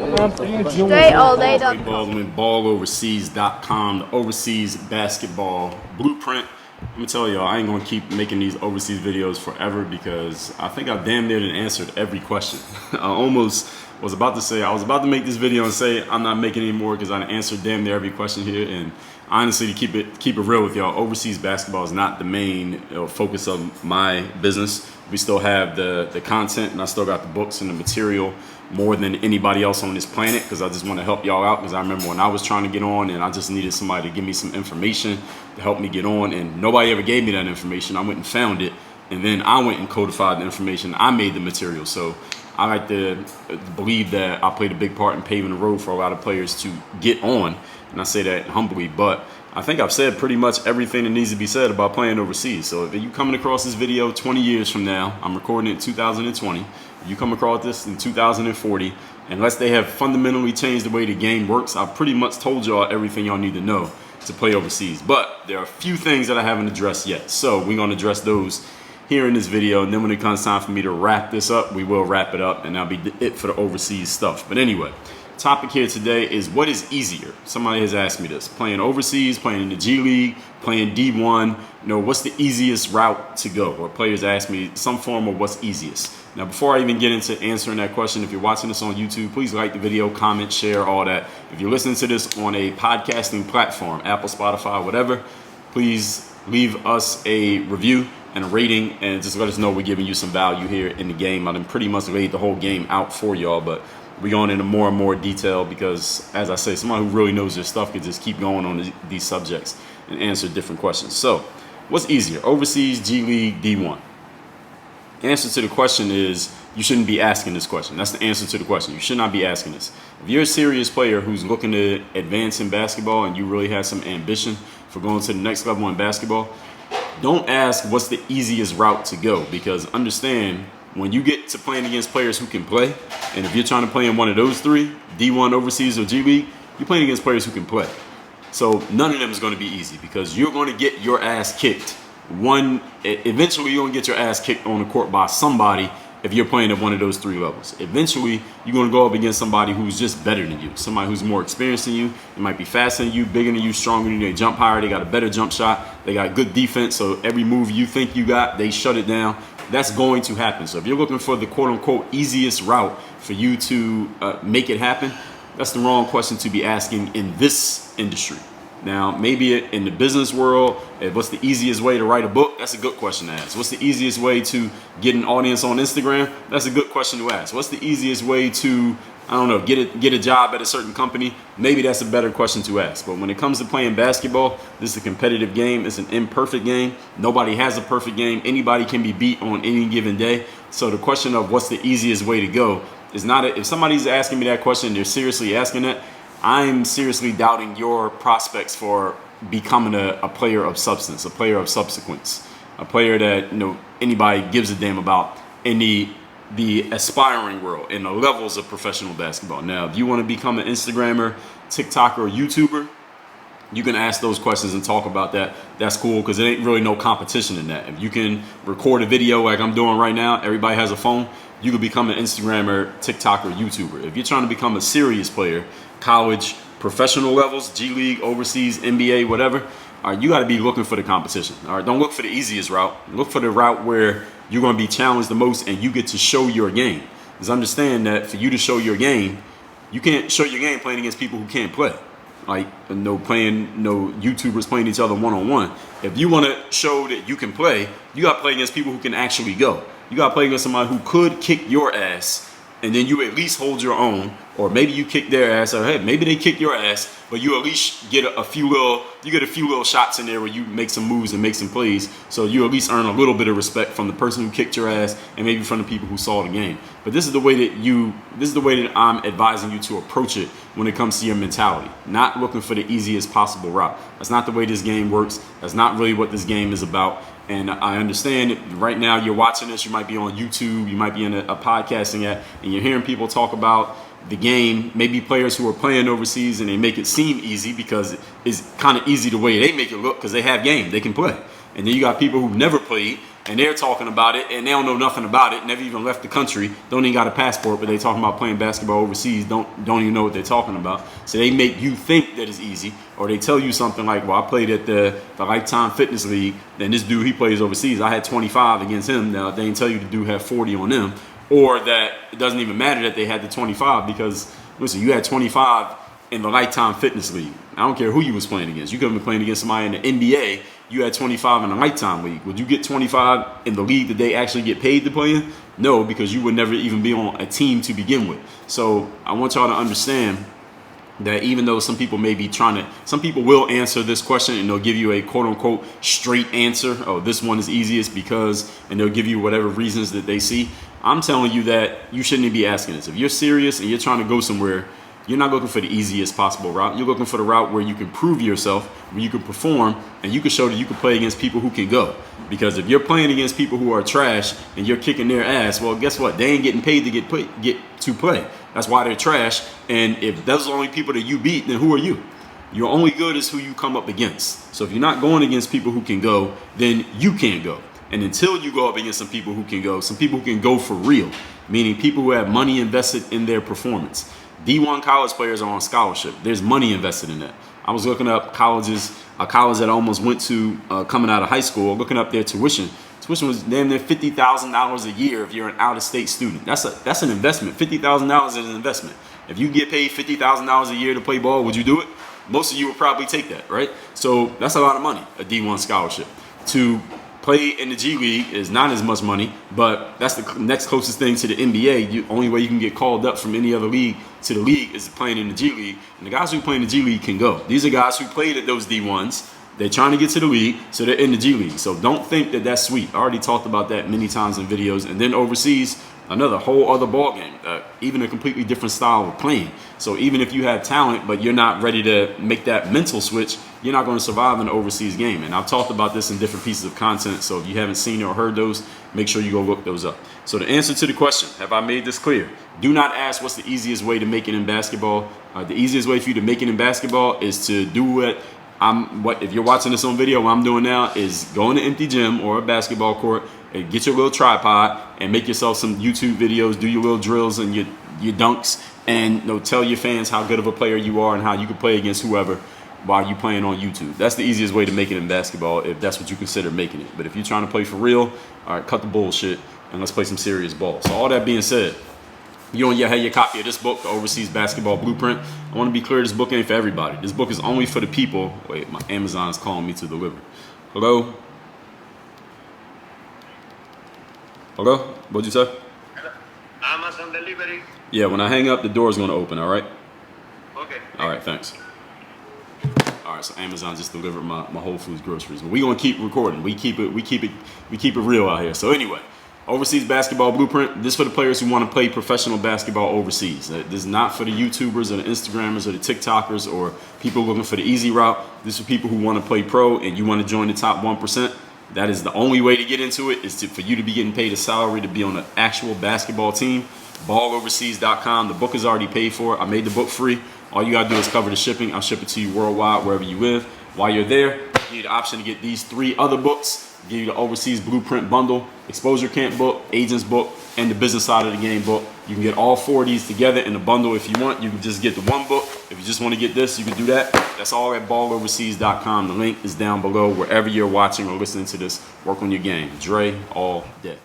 Dre all day. Dre Baldwin, balloverseas.com, the overseas basketball blueprint. Let me tell y'all, I ain't gonna keep making these overseas videos forever because I think I've damn near answered every question. I was about to make this video and say I'm not making any more because I answered damn near every question here. And honestly, to keep it real with y'all, overseas basketball is not the main focus of my business. We still have the content, and I still got the books and the material more than anybody else on this planet because I just want to help y'all out. Because I remember when I was trying to get on and I just needed somebody to give me some information to help me get on, and nobody ever gave me that information. I went and found it, and then I went and codified the information. I made the material. So I like to believe that I played a big part in paving the road for a lot of players to get on, and I say that humbly, but I think I've said pretty much everything that needs to be said about playing overseas. So if you coming across this video 20 years from now, I'm recording it in 2020, if you come across this in 2040, unless they have fundamentally changed the way the game works, I've pretty much told y'all everything y'all need to know to play overseas. But there are a few things that I haven't addressed yet. So we're going to address those here in this video, and then when it comes time for me to wrap this up, we will wrap it up, and that'll be it for the overseas stuff. But anyway, topic here today is what is easier. Somebody has asked me this: playing overseas, playing in the G League, playing D1. What's the easiest route to go? Or players ask me some form of what's easiest. Now, before I even get into answering that question, if you're watching this on YouTube, please like the video, comment, share, all that. If you're listening to this on a podcasting platform, Apple, Spotify, whatever, please leave us a review and a rating, and just let us know we're giving you some value here in the game. I done pretty much laid the whole game out for y'all, but we're going into more and more detail because, as I say, somebody who really knows their stuff can just keep going on these subjects and answer different questions. So, what's easier, overseas, G League, D1? The answer to the question is you shouldn't be asking this question. That's the answer to the question. You should not be asking this. If you're a serious player who's looking to advance in basketball and you really have some ambition for going to the next level in basketball, don't ask what's the easiest route to go, because understand, when you get to playing against players who can play, and if you're trying to play in one of those three, D1, overseas, or G League, you're playing against players who can play. So none of them is going to be easy because you're going to get your ass kicked. Eventually you're going to get your ass kicked on the court by somebody if you're playing at one of those three levels. Eventually you're going to go up against somebody who's just better than you, somebody who's more experienced than you. They might be faster than you, bigger than you, stronger than you. They jump higher, they got a better jump shot, they got good defense, so every move you think you got, they shut it down. That's going to happen. So if you're looking for the quote-unquote easiest route for you to make it happen, that's the wrong question to be asking in this industry. Now, maybe in the business world, what's the easiest way to write a book? That's a good question to ask. What's the easiest way to get an audience on Instagram? That's a good question to ask. What's the easiest way to, I don't know, get a job at a certain company? Maybe that's a better question to ask. But when it comes to playing basketball, this is a competitive game. It's an imperfect game. Nobody has a perfect game. Anybody can be beat on any given day. So the question of what's the easiest way to go is not if somebody's asking me that question, they're seriously asking that, I'm seriously doubting your prospects for becoming a player of substance, a player of subsequence, a player that anybody gives a damn about in the aspiring world, in the levels of professional basketball. Now, if you want to become an Instagrammer, TikToker, or YouTuber, you can ask those questions and talk about that. That's cool because there ain't really no competition in that. If you can record a video like I'm doing right now, everybody has a phone, you can become an Instagrammer, TikToker, YouTuber. If you're trying to become a serious player, college, professional levels, G League, overseas, NBA, whatever, all right, you got to be looking for the competition. All right, don't look for the easiest route. Look for the route where you're going to be challenged the most and you get to show your game. Because understand that for you to show your game, you can't show your game playing against people who can't play. Like no YouTubers playing each other one-on-one. If you want to show that you can play, you got to play against people who can actually go. You got to play against somebody who could kick your ass, and then you at least hold your own, or maybe you kick their ass, or hey, maybe they kick your ass, but you at least get a few little shots in there where you make some moves and make some plays, so you at least earn a little bit of respect from the person who kicked your ass and maybe from the people who saw the game. But this is the way that I'm advising you to approach it when it comes to your mentality. Not looking for the easiest possible route. That's not the way this game works. That's not really what this game is about. And I understand right now you're watching this, you might be on YouTube, you might be in a podcasting app, and you're hearing people talk about the game, maybe players who are playing overseas, and they make it seem easy because it's kind of easy the way they make it look because they have game, they can play. And then you got people who never played, and they're talking about it, and they don't know nothing about it, never even left the country, don't even got a passport, but they talking about playing basketball overseas, don't even know what they're talking about. So they make you think that it's easy, or they tell you something like, well, I played at the Lifetime Fitness League, and this dude, he plays overseas. I had 25 against him. Now, they didn't tell you the dude had 40 on them, or that it doesn't even matter that they had the 25 because, listen, you had 25 in the Lifetime Fitness League. I don't care who you was playing against. You could have been playing against somebody in the NBA. You had 25 in the Lifetime League. Would you get 25 in the league that they actually get paid to play in? No, because you would never even be on a team to begin with. So I want y'all to understand that even though some people may be some people will answer this question and they'll give you a quote unquote straight answer. Oh, this one is easiest because, and they'll give you whatever reasons that they see. I'm telling you that you shouldn't be asking this. If you're serious and you're trying to go somewhere, you're not looking for the easiest possible route. You're looking for the route where you can prove yourself, where you can perform, and you can show that you can play against people who can go. Because if you're playing against people who are trash and you're kicking their ass, well, guess what? They ain't getting paid to get to play. That's why they're trash. And if those are the only people that you beat, then who are you? You're only good as who you come up against. So if you're not going against people who can go, then you can't go. And until you go up against some people who can go for real, meaning people who have money invested in their performance. D1 college players are on scholarship. There's money invested in that. I was looking up colleges, a college that I almost went to coming out of high school, looking up their tuition. Tuition was damn near $50,000 a year if you're an out-of-state student. That's an investment. $50,000 is an investment. If you get paid $50,000 a year to play ball, would you do it? Most of you would probably take that, right? So that's a lot of money, a D1 scholarship. To play in the G League is not as much money, but that's the next closest thing to the NBA. The only way you can get called up from any other league to the league is playing in the G League. And the guys who play in the G League can go. These are guys who played at those D1s. They're trying to get to the league, so they're in the G League. So don't think that that's sweet. I already talked about that many times in videos. And then overseas, another whole other ball game, even a completely different style of playing. So even if you have talent, but you're not ready to make that mental switch, you're not going to survive in an overseas game. And I've talked about this in different pieces of content. So if you haven't seen or heard those, make sure you go look those up. So the answer to the question, have I made this clear? Do not ask what's the easiest way to make it in basketball. The easiest way for you to make it in basketball is to do what if you're watching this on video, what I'm doing now is go in an empty gym or a basketball court and get your little tripod and make yourself some YouTube videos, do your little drills and your dunks, and tell your fans how good of a player you are and how you can play against whoever while you playing on YouTube. That's the easiest way to make it in basketball if that's what you consider making it. But if you're trying to play for real, all right, cut the bullshit and let's play some serious ball. So all that being said, you don't yet have your copy of this book, The Overseas Basketball Blueprint. I want to be clear, this book ain't for everybody. This book is only for the people. Wait, my Amazon is calling me to deliver. Hello? Hello? What'd you say? Amazon delivery. Yeah, when I hang up, the door's going to open, all right? Okay. All right, thanks. All right, so Amazon just delivered my Whole Foods groceries. But we're going to keep recording. We keep it real out here. So anyway, Overseas Basketball Blueprint. This is for the players who want to play professional basketball overseas. This is not for the YouTubers or the Instagrammers or the TikTokers or people looking for the easy route. This is for people who want to play pro and you want to join the top 1%. That is the only way to get into it, is for you to be getting paid a salary to be on an actual basketball team. Balloverseas.com. The book is already paid for. I made the book free. All you got to do is cover the shipping. I'll ship it to you worldwide, wherever you live. While you're there, you need the option to get these 3 other books. Give you the Overseas Blueprint Bundle, Exposure Camp book, Agents book, and the Business Side of the Game book. You can get all 4 of these together in a bundle if you want. You can just get the one book. If you just want to get this, you can do that. That's all at balloverseas.com. The link is down below wherever you're watching or listening to this. Work on your game. Dre all day.